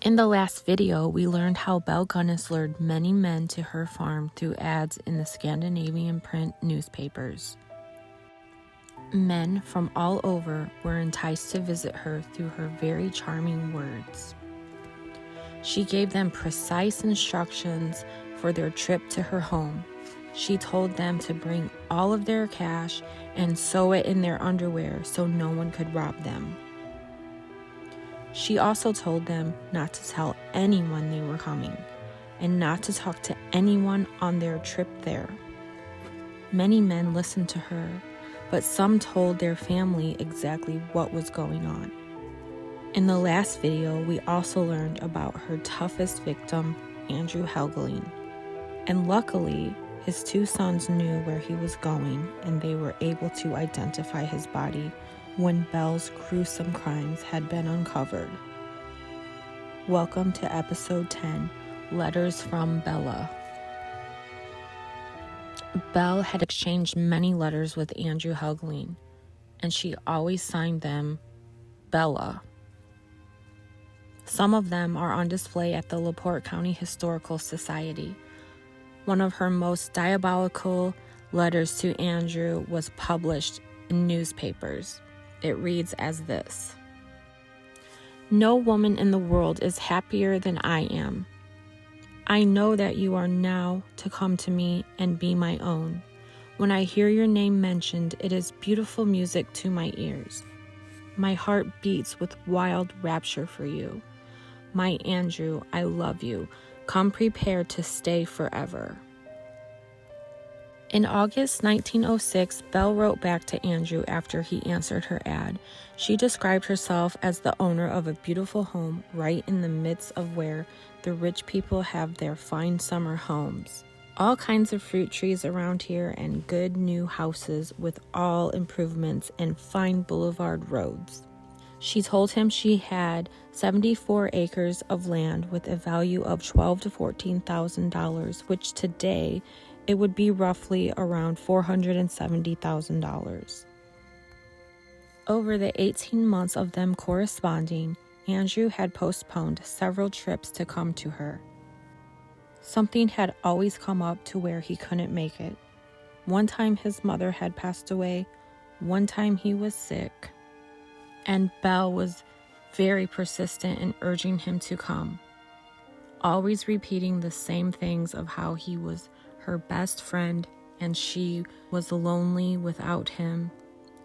In the last video, we learned how Belle Gunness lured many men to her farm through ads in the Scandinavian print newspapers. Men from all over were enticed to visit her through her very charming words. She gave them precise instructions for their trip to her home. She told them to bring all of their cash and sew it in their underwear so no one could rob them. She also told them not to tell anyone they were coming and not to talk to anyone on their trip there. Many men listened to her, but some told their family exactly what was going on. In the last video, we also learned about her toughest victim, Andrew Helgeling. And luckily, his two sons knew where he was going and they were able to identify his body when Belle's gruesome crimes had been uncovered. Welcome to episode 10, Letters from Bella. Belle had exchanged many letters with Andrew Helgeling, and she always signed them Bella. Some of them are on display at the LaPorte County Historical Society. One of her most diabolical letters to Andrew was published in newspapers. It reads as this: "No woman in the world is happier than I am. I know that you are now to come to me and be my own. When I hear your name mentioned, it is beautiful music to my ears. My heart beats with wild rapture for you. My Andrew, I love you. Come prepared to stay forever." In August 1906, Belle wrote back to Andrew after he answered her ad. She described herself as the owner of a beautiful home right in the midst of where the rich people have their fine summer homes. All kinds of fruit trees around here and good new houses with all improvements and fine boulevard roads. She told him she had 74 acres of land with a value of $12,000 to $14,000, which today it would be roughly around $470,000. Over the 18 months of them corresponding, Andrew had postponed several trips to come to her. Something had always come up to where he couldn't make it. One time his mother had passed away, one time he was sick, and Belle was very persistent in urging him to come, always repeating the same things of how he was her best friend and she was lonely without him,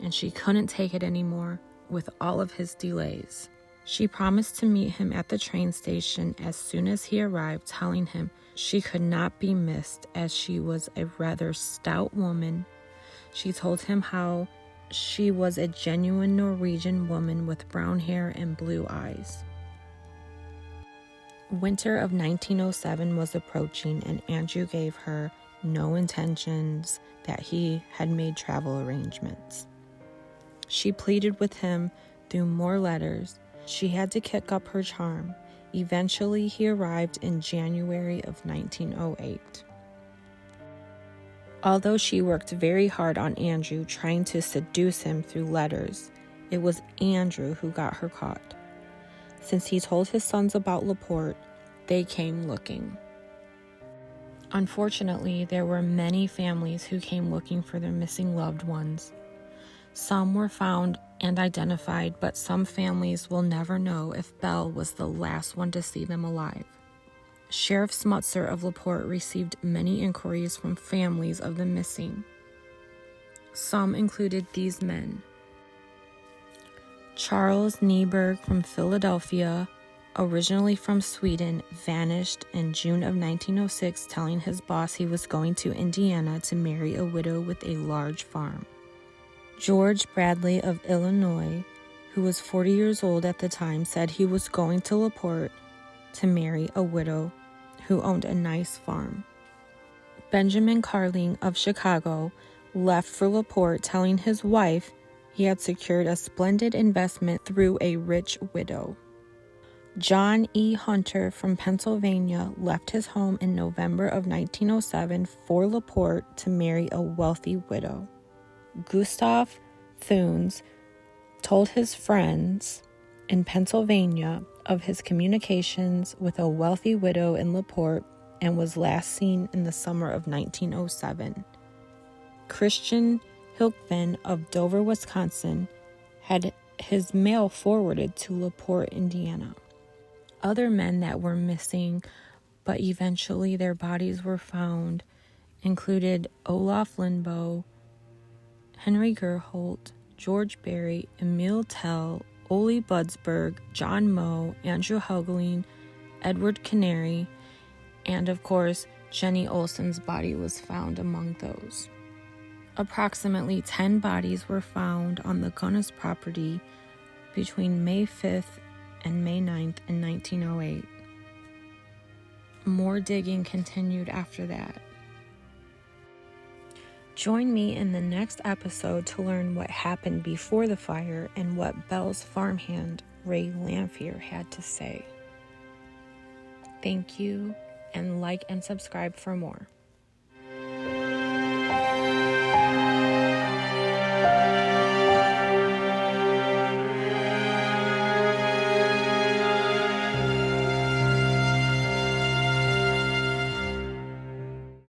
and she couldn't take it anymore with all of his delays. She promised to meet him at the train station as soon as he arrived, telling him she could not be missed as she was a rather stout woman. She told him how she was a genuine Norwegian woman with brown hair and blue eyes. Winter of 1907 was approaching, and Andrew gave her no intentions that he had made travel arrangements. She pleaded with him through more letters. She had to kick up her charm. Eventually, he arrived in January of 1908. Although she worked very hard on Andrew, trying to seduce him through letters, it was Andrew who got her caught. Since he told his sons about LaPorte, they came looking. Unfortunately, there were many families who came looking for their missing loved ones. Some were found and identified, but some families will never know if Belle was the last one to see them alive. Sheriff Smutzer of LaPorte received many inquiries from families of the missing. Some included these men: Charles Nieberg from Philadelphia, originally from Sweden, vanished in June of 1906, telling his boss he was going to Indiana to marry a widow with a large farm. George Bradley of Illinois, who was 40 years old at the time, said he was going to LaPorte to marry a widow who owned a nice farm. Benjamin Carling of Chicago left for LaPorte, telling his wife he had secured a splendid investment through a rich widow. John E. Hunter from Pennsylvania left his home in November of 1907 for LaPorte to marry a wealthy widow. Gustav Thunes told his friends in Pennsylvania of his communications with a wealthy widow in LaPorte and was last seen in the summer of 1907. Christian Hilkman of Dover, Wisconsin, had his mail forwarded to LaPorte, Indiana. Other men that were missing, but eventually their bodies were found, included Olaf Lindboe, Henry Gerholt, George Berry, Emil Tell, Ole Budsberg, John Moe, Andrew Helgeling, Edward Canary, and of course, Jenny Olsen's body was found among those. Approximately 10 bodies were found on the Gunness property between May 5th and May 9th in 1908. More digging continued after that. Join me in the next episode to learn what happened before the fire and what Belle's farmhand, Ray Lamphere, had to say. Thank you, and like and subscribe for more.